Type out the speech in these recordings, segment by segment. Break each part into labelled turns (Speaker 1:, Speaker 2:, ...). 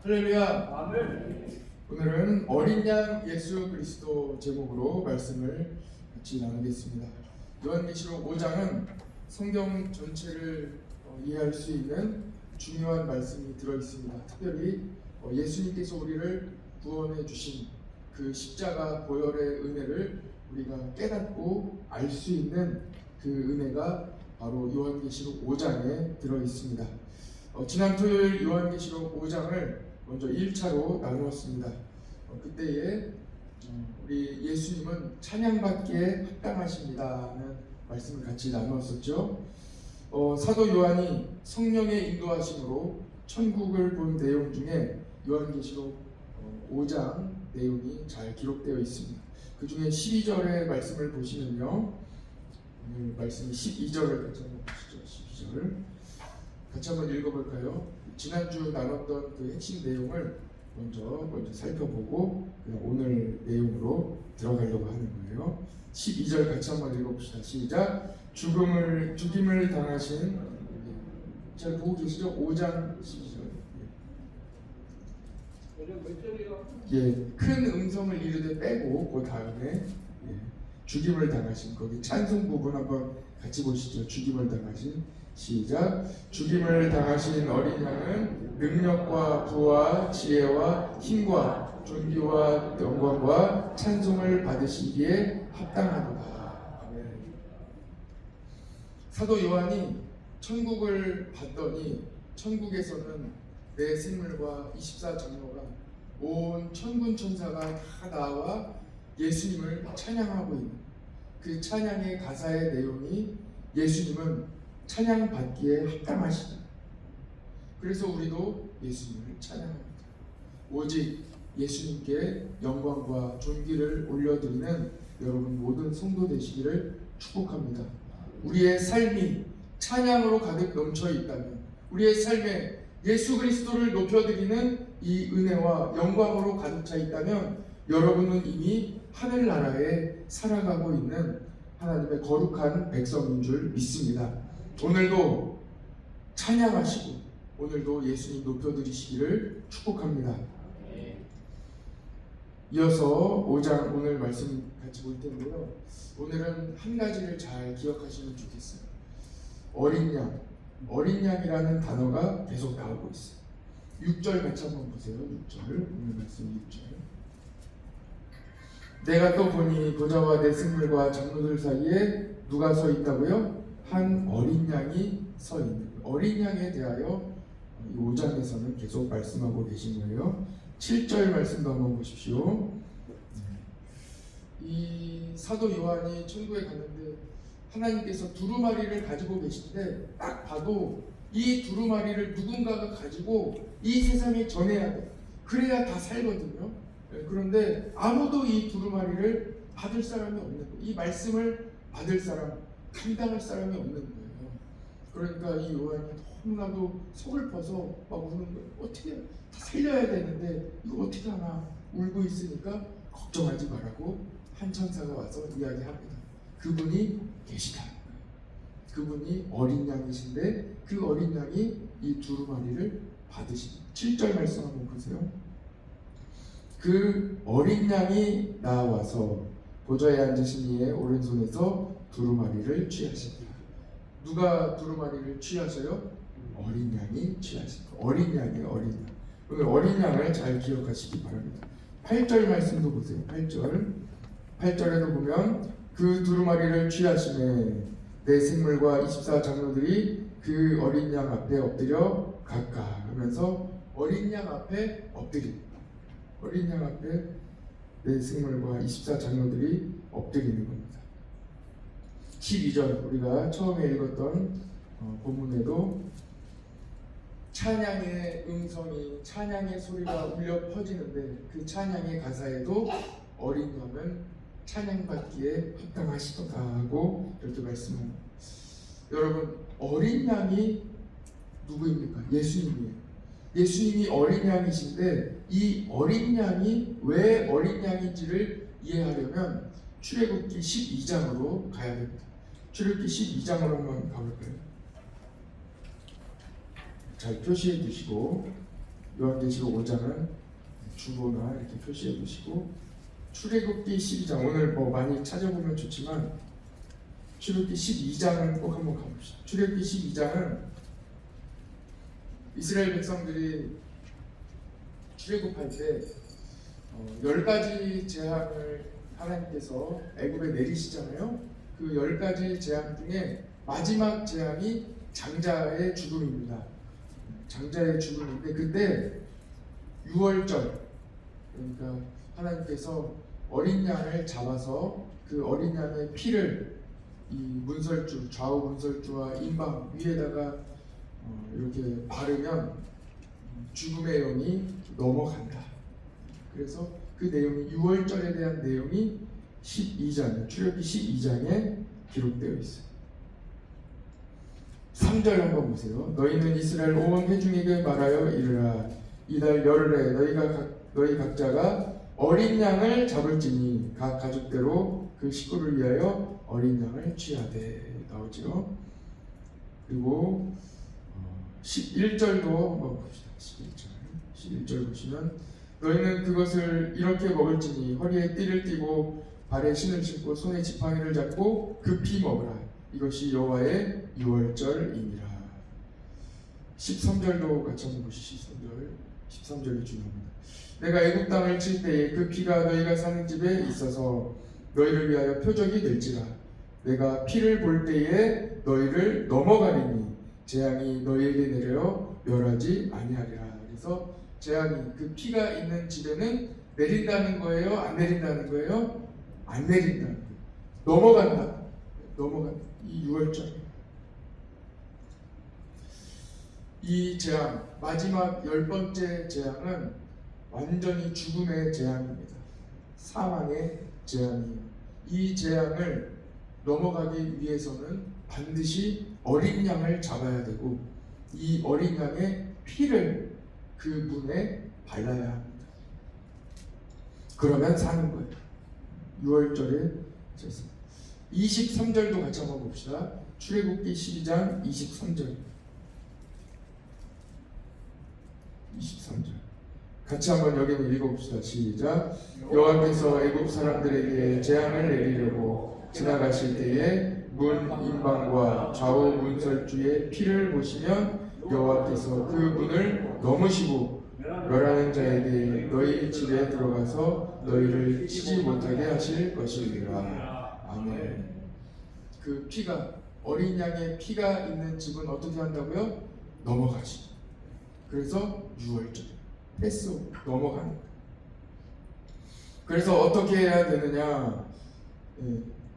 Speaker 1: 할렐루야.
Speaker 2: 아멘.
Speaker 1: 오늘은 어린 양 예수 그리스도 제목으로 말씀을 같이 나누겠습니다. 요한계시록 5장은 성경 전체를 이해할 수 있는 중요한 말씀이 들어 있습니다. 특별히 예수님께서 우리를 구원해 주신 그 십자가 보혈의 은혜를 우리가 깨닫고 알 수 있는 그 은혜가 바로 요한계시록 5장에 들어 있습니다. 지난 토요일 요한계시록 5장을 먼저 1차로 나누었습니다. 그때에 우리 예수님은 찬양받기에 합당하십니다는 말씀을 같이 나누었었죠. 사도 요한이 성령의 인도하심으로 천국을 본 내용 중에 요한계시록 5장 내용이 잘 기록되어 있습니다. 그 중에 12절의 말씀을 보시면요, 오늘 말씀이 12절을 같이 한번 보시죠. 12절 같이 한번 읽어볼까요? 지난주 나눴던 그 핵심 내용을 먼저 살펴보고 그냥 오늘 내용으로 들어가려고 하는 거예요. 12절 같이 한번 읽어봅시다. 시작. 죽임을 당하신, 잘 보고 계시죠? 5장 12절. 예, 큰 음성을 이르되 빼고 그 다음에 죽임을 당하신, 거기 찬송 부분 한번 같이 보시죠. 죽임을 당하신. 시작. 죽임을 당하신 어린 양은 능력과 부와 지혜와 힘과 존귀와 영광과 찬송을 받으시기에 합당하도다. 아멘. 사도 요한이 천국을 봤더니 천국에서는 내 생물과 24장로가 온 천군 천사가 다 나와 예수님을 찬양하고 있는 그 찬양의 가사의 내용이 예수님은 찬양받기에 합당하시다. 그래서 우리도 예수님을 찬양합니다. 오직 예수님께 영광과 존귀를 올려드리는 여러분 모든 성도 되시기를 축복합니다. 우리의 삶이 찬양으로 가득 넘쳐 있다면, 우리의 삶에 예수 그리스도를 높여드리는 이 은혜와 영광으로 가득 차 있다면 여러분은 이미 하늘나라에 살아가고 있는 하나님의 거룩한 백성인 줄 믿습니다. 오늘도 찬양하시고 오늘도 예수님 높여드리시기를 축복합니다. 이어서 5장 오늘 말씀 같이 볼 텐데요, 오늘은 한 가지를 잘 기억하시면 좋겠어요. 어린 양, 어린 양이라는 단어가 계속 나오고 있어요. 6절 같이 한번 보세요. 6절, 오늘 말씀 6절. 내가 또 보니 보좌와 내 생물과 장로들 사이에 누가 서 있다고요? 한 어린 양이 서 있는, 어린 양에 대하여 이 5장에서는 계속 말씀하고 계신 거예요. 7절 말씀도 한번 보십시오. 이 사도 요한이 천국에 갔는데 하나님께서 두루마리를 가지고 계신데 딱 봐도 이 두루마리를 누군가가 가지고 이 세상에 전해야 돼. 그래야 다 살거든요. 그런데 아무도 이 두루마리를 받을 사람이 없는 거예요. 이 말씀을 받을 사람, 감당할 사람이 없는 거예요. 그러니까 이 요한이 너무나도 속을 퍼서 막 우는 거예요. 어떻게 다 살려야 되는데 이거 어떻게 하나 울고 있으니까 걱정하지 말라고 한 천사가 와서 이야기합니다. 그분이 계시다는 거예요. 그분이 어린 양이신데 그 어린 양이 이 두루마리를 받으십니다. 7절 말씀 한번 보세요. 그 어린 양이 나와서 보좌에 앉으신 이의 오른손에서 두루마리를 취하십니다. 누가 두루마리를 취하셔요? 어린 양이 취하십니다. 어린 양이에요. 어린 양. 오늘 어린 양을 잘 기억하시기 바랍니다. 8절 말씀도 보세요. 8절에도 보면 그 두루마리를 취하심에 내 생물과 24장로들이 그 어린 양 앞에 엎드려 각각 하면서 어린 양 앞에 엎드립니다. 어린 양 앞에 내 생물과 24장로들이 엎드리는 겁니다. 12절 우리가 처음에 읽었던 본문에도 찬양의 음성이, 찬양의 소리가 울려 퍼지는데 그 찬양의 가사에도 어린 양은 찬양받기에 합당하시도다 하고 이렇게 말씀합니다. 여러분, 어린 양이 누구입니까? 예수님이에요. 예수님이 어린 양이신데 이 어린 양이 왜 어린 양인지를 이해하려면 출애굽기 12장으로 가야 됩니다. 출애굽기 12장으로 한번 가볼까요? 잘 표시해 두시고 요한계시록 5장은 주보나 이렇게 표시해 두시고, 출애굽기 12장 오늘 뭐 많이 찾아보면 좋지만 출애굽기 12장은 꼭 한번 가봅시다. 출애굽기 12장은 이스라엘 백성들이 출애굽할 때 10가지 재앙을 하나님께서 애굽에 내리시잖아요. 그 10가지 재앙 중에 마지막 재앙이 장자의 죽음입니다. 장자의 죽음인데, 그때 6월절, 그러니까 하나님께서 어린 양을 잡아서 그 어린 양의 피를 이 문설주, 좌우 문설주와 임방 위에다가 이렇게 바르면 죽음의 영이 넘어간다. 그래서 그 내용이 6월절에 대한 내용이 12장, 출애굽기 12장에 기록되어 있어요. 3절 한번 보세요. 너희는 이스라엘 온 회중에게 말하여 이르라. 이달 열흘에 너희 각자가 어린 양을 잡을지니 각 가족대로 그 식구를 위하여 어린 양을 취하되, 나오죠. 그리고 11절도 한번 봅시다. 11절 보시면 너희는 그것을 이렇게 먹을지니 허리에 띠를 띠고 발에 신을 신고 손에 지팡이를 잡고 급히 먹으라. 이것이 여호와의 유월절이니라. 13절도 같이 한번 보시죠. 13절이 중요합니다. 내가 애굽 땅을 칠 때에 그 피가 너희가 사는 집에 있어서 너희를 위하여 표적이 될지라. 내가 피를 볼 때에 너희를 넘어가리니 재앙이 너희에게 내려 멸하지 아니하리라. 그래서 재앙이 그 피가 있는 집에는 내린다는 거예요? 안 내린다는 거예요? 안 내린다는 거예요. 넘어간다. 이 6월절. 이 재앙, 마지막 10번째 재앙은 완전히 죽음의 재앙입니다. 사망의 재앙이에요. 이 재앙을 넘어가기 위해서는 반드시 어린 양을 잡아야 되고, 이 어린 양의 피를 그 문에 발라야 합니다. 그러면 사는 거예요. 6월절에 23절도 같이 한번 봅시다. 출애굽기 12장 23절. 같이 한번 여기는 읽어봅시다. 시작. 여호와께서 애굽 사람들에게 재앙을 내리려고 지나가실 때에 문 임방과 좌우 문설주의 피를 보시면 여호와께서 그 문을 넘으시고 멸하는 자에게 너희 집에 들어가서 너희를 치지 못하게 하실 것이니라. 아멘. 그 피가, 어린 양의 피가 있는 집은 어떻게 한다고요? 넘어가시. 그래서 6월절 패스 넘어가는 거예요. 그래서 어떻게 해야 되느냐?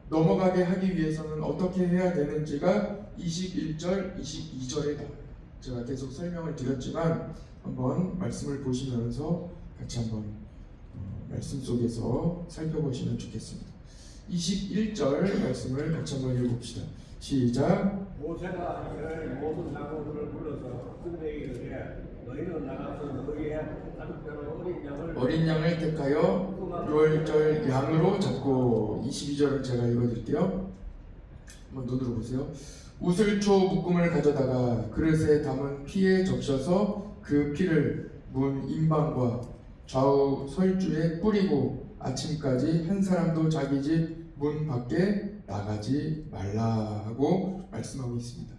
Speaker 1: 넘어가게 하기 위해서는 어떻게 해야 되는지가 21절, 22절에 나와요. 제가 계속 설명을 드렸지만 한번 말씀을 보시면서 같이 한번 말씀 속에서 살펴보시면 좋겠습니다. 21절 말씀을 같이 한번 읽어봅시다. 시작.
Speaker 2: 모세가 이스라엘 모든 장로들을 불러서 그들에게 이르되 너희는 나가서 너희의 가족대로 어린 양을
Speaker 1: 택하여 6월절 양으로 잡고. 22절은 제가 읽어드릴게요. 한번 눈으로 보세요. 우슬초 묶음을 가져다가 그릇에 담은 피에 적셔서 그 피를 문 임방과 좌우 설주에 뿌리고 아침까지 한 사람도 자기 집 문 밖에 나가지 말라 하고 말씀하고 있습니다.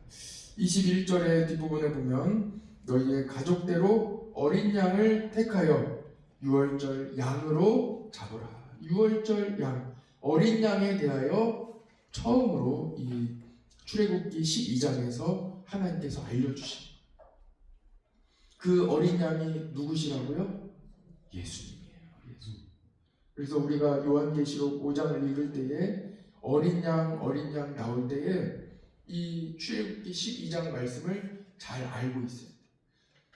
Speaker 1: 21절의 뒷부분에 보면 너희의 가족대로 어린 양을 택하여 6월절 양으로 잡으라. 6월절 양, 어린 양에 대하여 처음으로 이 출애굽기 12장에서 하나님께서 알려주신 그 어린 양이 누구시라고요? 예수님이에요. 그래서 우리가 요한계시록 5장을 읽을 때에 어린 양 나올 때에 이 출애굽기 12장 말씀을 잘 알고 있어요.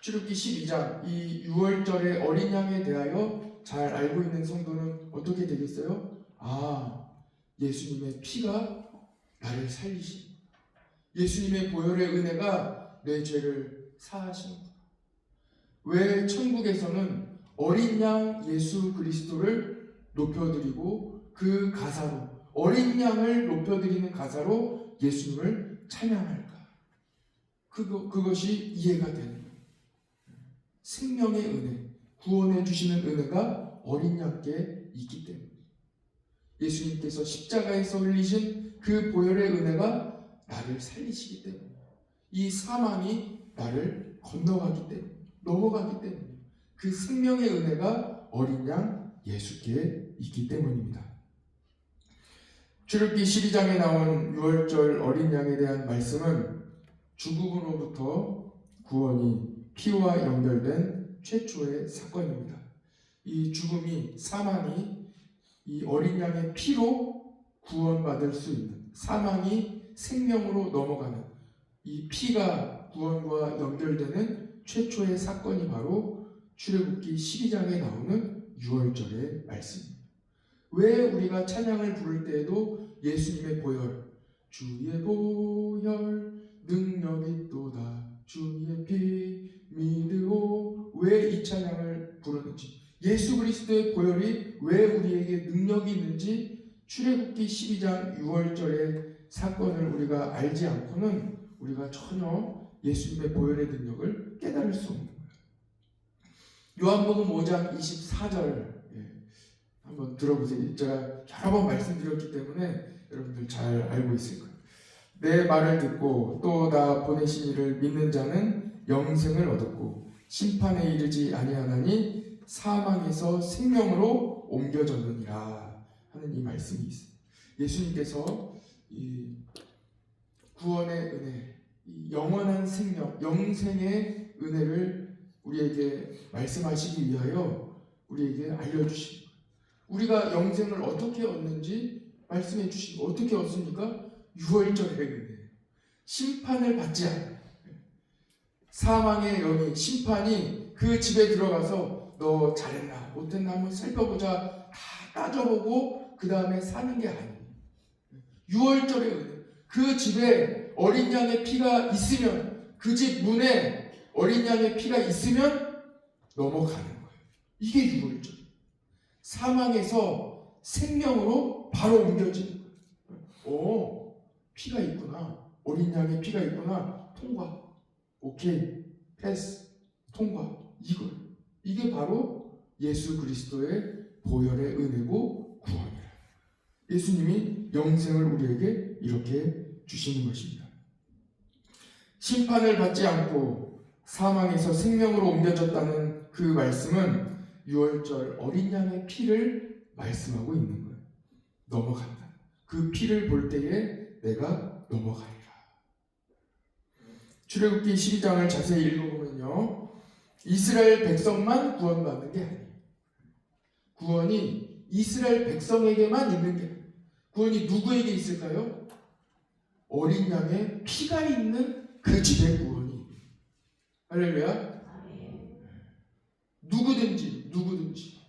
Speaker 1: 출애굽기 12장 이 6월절의 어린 양에 대하여 잘 알고 있는 성도는 어떻게 되겠어요? 아, 예수님의 피가 나를 살리신, 예수님의 보혈의 은혜가 내 죄를 사하시는구나. 왜 천국에서는 어린 양 예수 그리스도를 높여드리고 그 가사로, 어린 양을 높여드리는 가사로 예수님을 찬양할까? 그것이 이해가 되는 거예요. 생명의 은혜, 구원해 주시는 은혜가 어린 양께 있기 때문에 예수님께서 십자가에서 흘리신 그 보혈의 은혜가 나를 살리시기 때문에 이 사망이 나를 건너가기 때문에 넘어가기 때문에 그 생명의 은혜가 어린 양 예수께 있기 때문입니다. 출애굽기 12장에 나온 유월절 어린 양에 대한 말씀은 죽음으로부터 구원이 피와 연결된 최초의 사건입니다. 이 죽음이 사망이 이 어린 양의 피로 구원받을 수 있는 사망이 생명으로 넘어가는 이 피가 구원과 연결되는 최초의 사건이 바로 출애굽기 12장에 나오는 유월절의 말씀입니다. 왜 우리가 찬양을 부를 때에도 예수님의 보혈, 주의 보혈 능력이 또다 주의 피 믿으오, 왜 이 찬양을 부르는지, 예수 그리스도의 보혈이 왜 우리에게 능력이 있는지 출애굽기 12장 6월절의 사건을 우리가 알지 않고는 우리가 전혀 예수님의 보혈의 능력을 깨달을 수 없는 거예요. 요한복음 5장 24절 한번 들어보세요. 제가 여러 번 말씀드렸기 때문에 여러분들 잘 알고 있을 거예요. 내 말을 듣고 또 나 보내신 이를 믿는 자는 영생을 얻었고 심판에 이르지 아니하나니 사망에서 생명으로 옮겨졌느니라 하는 이 말씀이 있어요. 예수님께서 이 구원의 은혜, 이 영원한 생명, 영생의 은혜를 우리에게 말씀하시기 위하여 우리에게 알려주십니다. 우리가 영생을 어떻게 얻는지 말씀해 주시고, 어떻게 얻습니까? 유월절의 은혜. 심판을 받지 않아요. 사망의 영이, 심판이 그 집에 들어가서 너 잘했나 못했나 한번 살펴보자 다 따져보고 그 다음에 사는 게 아니에요. 유월절의 은혜. 그 집에 어린 양의 피가 있으면, 그 집 문에 어린 양의 피가 있으면 넘어가는 거예요. 이게 유월절. 사망에서 생명으로 바로 옮겨지는 거예요. 피가 있구나. 어린 양의 피가 있구나. 통과. 오케이. 패스. 통과. 이게 바로 예수 그리스도의 보혈의 은혜고 구원이에요. 예수님이 영생을 우리에게 이렇게 주시는 것입니다. 심판을 받지 않고 사망에서 생명으로 옮겨졌다는 그 말씀은 유월절 어린 양의 피를 말씀하고 있는 거예요. 넘어간다. 그 피를 볼 때에 내가 넘어가리라. 출애굽기 12장을 자세히 읽어보면요, 이스라엘 백성만 구원받는 게 아니에요. 구원이 이스라엘 백성에게만 있는 게 아니에요. 구원이 누구에게 있을까요? 어린 양의 피가 있는 그 집의 구원이. 할렐루야. 누구든지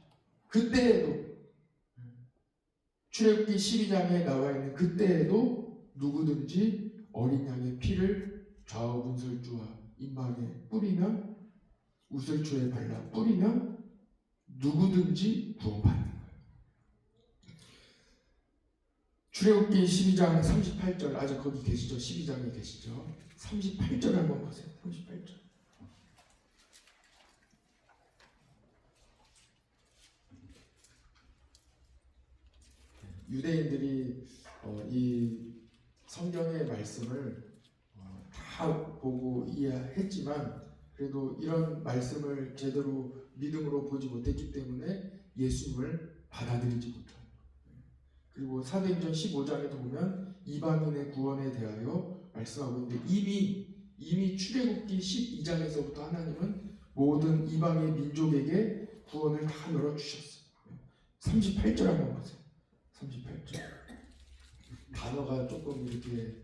Speaker 1: 그때에도, 출애굽기 12장에 나와 있는 그때에도 누구든지 어린 양의 피를 좌우 분설주와 임방에 뿌리면, 우슬초에 발라 뿌리면 누구든지 구원받는 거예요. 출애굽기 12장 38절, 아직 거기 계시죠? 12장에 계시죠? 38절 한번 보세요. 38절. 유대인들이 이 성경의 말씀을 다 보고 이해했지만 그래도 이런 말씀을 제대로 믿음으로 보지 못했기 때문에 예수님을 받아들이지 못합니다. 그리고 사도행전 15장에도 보면 이방인의 구원에 대하여 말씀하고 있는데 이미 출애굽기 12장에서부터 하나님은 모든 이방의 민족에게 구원을 다 열어주셨어요. 38절 한번 보세요. 38절. 단어가 조금 이렇게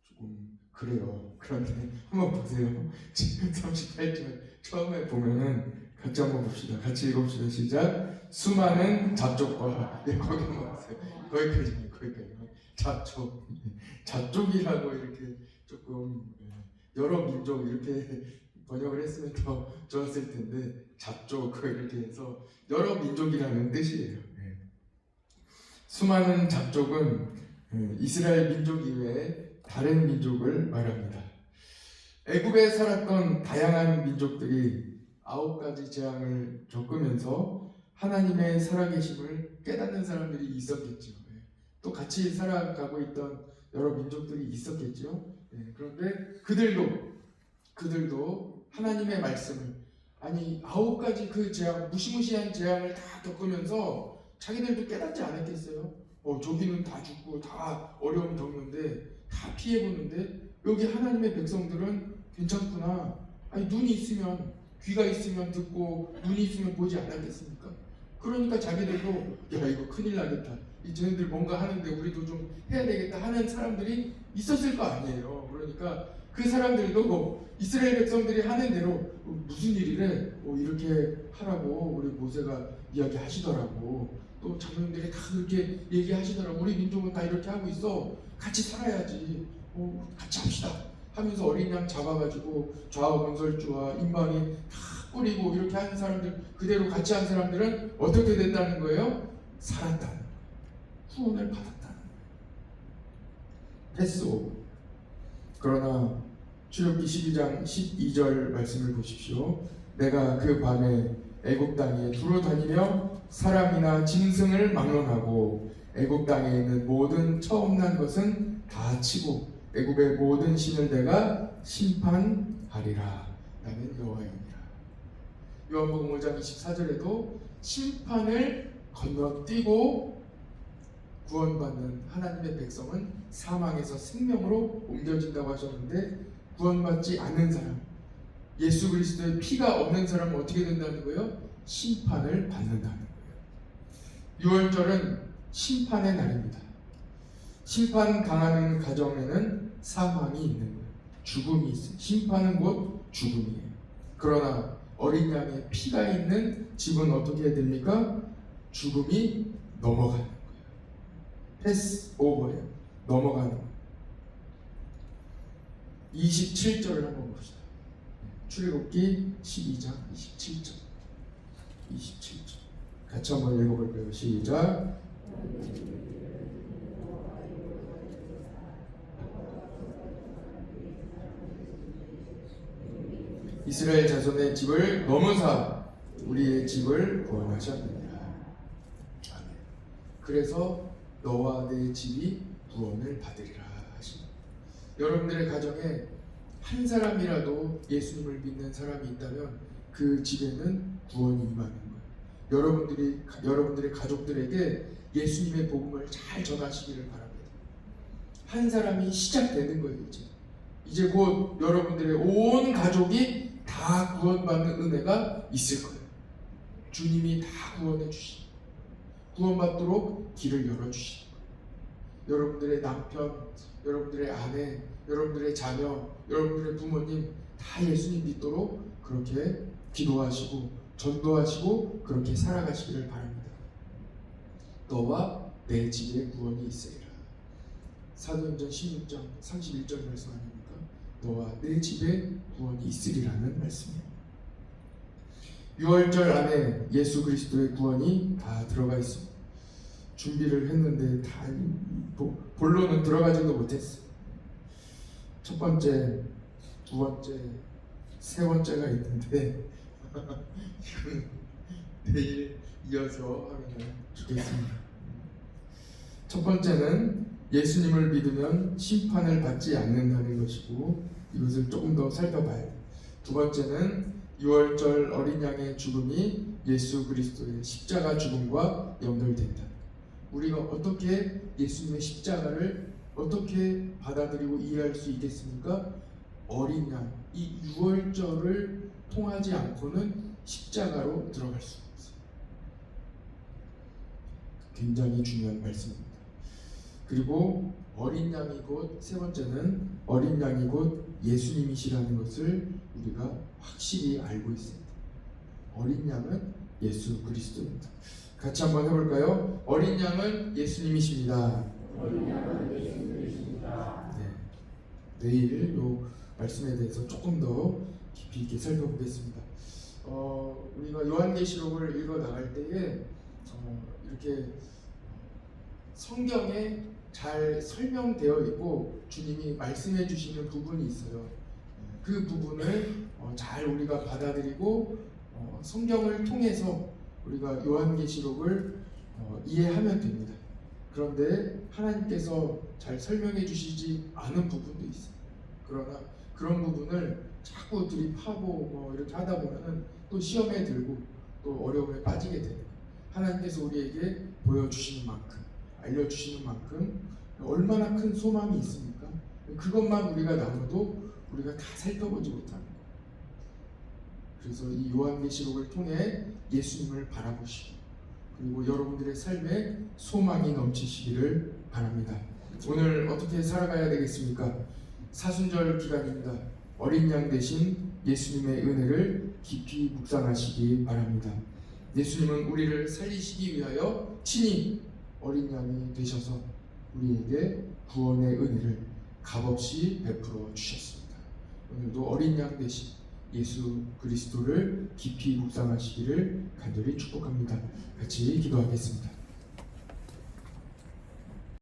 Speaker 1: 조금 그래요. 그런데 한번 보세요. 지금 38절 처음에 보면은 같이 한번 봅시다. 같이 읽읍시다. 시작. 수많은 잡족과, 거기 한번 보세요. 거기까지. 잡족이라고 이렇게 조금 여러 민족 이렇게 번역을 했으면 더 좋았을 텐데, 잡족 이렇게 해서 여러 민족이라는 뜻이에요. 수많은 잡족은 이스라엘 민족 이외에 다른 민족을 말합니다. 애굽에 살았던 다양한 민족들이 9가지 재앙을 겪으면서 하나님의 살아계심을 깨닫는 사람들이 있었겠죠. 예. 또 같이 살아가고 있던 여러 민족들이 있었겠죠. 예. 그런데 그들도 하나님의 말씀을, 아니 9가지 그 재앙, 무시무시한 재앙을 다 겪으면서 자기들도 깨닫지 않았겠어요? 저기는 다 죽고 다 어려움 겪는데 다 피해보는데 여기 하나님의 백성들은 괜찮구나. 아니 눈이 있으면, 귀가 있으면 듣고 눈이 있으면 보지 않았겠습니까? 그러니까 자기들도 야 이거 큰일 나겠다, 이 쟤네들 뭔가 하는데 우리도 좀 해야 되겠다 하는 사람들이 있었을 거 아니에요. 그러니까 그 사람들도 이스라엘 백성들이 하는 대로 무슨 일이래? 이렇게 하라고 우리 모세가 이야기하시더라고. 또 장로님들이 다 그렇게 얘기하시더라고. 우리 민족은 다 이렇게 하고 있어. 같이 살아야지. 같이 합시다 하면서 어린 양 잡아가지고 좌우건설주와 임방이 다 뿌리고 이렇게 하는 사람들, 그대로 같이 한 사람들은 어떻게 됐다는 거예요? 살았다는 거예요. 후원을 받았다는 거예요. 패스오버. 그러나 출애굽기 12장 12절 말씀을 보십시오. 내가 그 밤에 애굽 땅에 두루 다니며 사람이나 짐승을 막론하고 애굽 땅에 있는 모든 처음 난 것은 다 치고 애굽의 모든 신을 내가 심판하리라. 나는 여호와이니라. 요한복음 5장 24절에도 심판을 건너뛰고 구원받는 하나님의 백성은 사망에서 생명으로 옮겨진다고 하셨는데, 구원받지 않는 사람, 예수 그리스도의 피가 없는 사람은 어떻게 된다는 거예요? 심판을 받는다는 거예요. 6월절은 심판의 날입니다. 심판 당하는 가정에는 사망이 있는 거예요. 죽음이 있어요. 심판은 곧 죽음이에요. 그러나 어린 양의 피가 있는 집은 어떻게 됩니까? 죽음이 넘어가는 거예요. 패스 오버예요. 넘어가는 거예요. 27절을 한번 봅시다. 출애굽기 12장 27절. 27절. 같이 한번 읽어볼까요? 시작. 이스라엘 자손의 집을 넘어사 우리의 집을 구원하셨느니라. 아멘. 그래서 너와 내 집이 구원을 받으리라 하시니, 여러분들의 가정에 한 사람이라도 예수님을 믿는 사람이 있다면 그 집에는 구원이 임하는 거예요. 여러분들의 가족들에게 예수님의 복음을 잘 전하시기를 바랍니다. 한 사람이 시작되는 거예요. 이제 곧 여러분들의 온 가족이 다 구원받는 은혜가 있을 거예요. 주님이 다 구원해 주시고 구원받도록 길을 열어주시고, 여러분들의 남편, 여러분들의 아내, 여러분들의 자녀, 여러분들의 부모님 다 예수님 믿도록 그렇게 기도하시고 전도하시고 그렇게 살아가시기를 바랍니다. 너와 내 집에 구원이 있으리라. 사도행전 16장 31절 말씀 아닙니까? 너와 내 집에 구원이 있으리라는 말씀이에요. 6월절 안에 예수 그리스도의 구원이 다 들어가 있습니다. 준비를 했는데 다 본론은 들어가지도 못했어요. 첫 번째, 두 번째, 세 번째가 있는데 이건 내일 이어서 하면 좋겠습니다. 첫 번째는 예수님을 믿으면 심판을 받지 않는다는 것이고, 이것을 조금 더 살펴봐야 돼요. 두 번째는 6월절 어린 양의 죽음이 예수 그리스도의 십자가 죽음과 연결된다. 우리가 어떻게 예수님의 십자가를 어떻게 받아들이고 이해할 수 있겠습니까? 어린 양, 이 6월절을 통하지 않고는 십자가로 들어갈 수 없어요. 굉장히 중요한 말씀입니다. 그리고 어린 양이 곧, 세 번째는 어린 양이 곧 예수님이시라는 것을 우리가 확실히 알고 있습니다. 어린 양은 예수 그리스도입니다. 같이 한번 해볼까요? 어린 양은 예수님이십니다.
Speaker 2: 어린 양은 예수님이십니다.
Speaker 1: 네. 내일 요 말씀에 대해서 조금 더 깊이 있게 살펴보겠습니다. 우리가 요한계시록을 읽어 나갈 때에 이렇게 성경에 잘 설명되어 있고 주님이 말씀해 주시는 부분이 있어요. 그 부분을 잘 우리가 받아들이고 성경을 통해서 우리가 요한계시록을 이해하면 됩니다. 그런데 하나님께서 잘 설명해 주시지 않은 부분도 있어요. 그러나 그런 부분을 자꾸 들이파고 이렇게 하다 보면은 또 시험에 들고 또 어려움에 빠지게 되는 거예요. 하나님께서 우리에게 보여주시는 만큼, 알려주시는 만큼 얼마나 큰 소망이 있습니까? 그것만 우리가 나눠도 우리가 다 살펴보지 못하는 거예요. 그래서 이 요한계시록을 통해 예수님을 바라보시고 그리고 여러분들의 삶에 소망이 넘치시기를 바랍니다. 오늘 어떻게 살아가야 되겠습니까? 사순절 기간입니다. 어린 양 대신 예수님의 은혜를 깊이 묵상하시기 바랍니다. 예수님은 우리를 살리시기 위하여 친히 어린 양이 되셔서 우리에게 구원의 은혜를 값없이 베풀어 주셨습니다. 오늘도 어린 양 대신 예수 그리스도를 깊이 묵상하시기를 간절히 축복합니다. 같이 기도하겠습니다.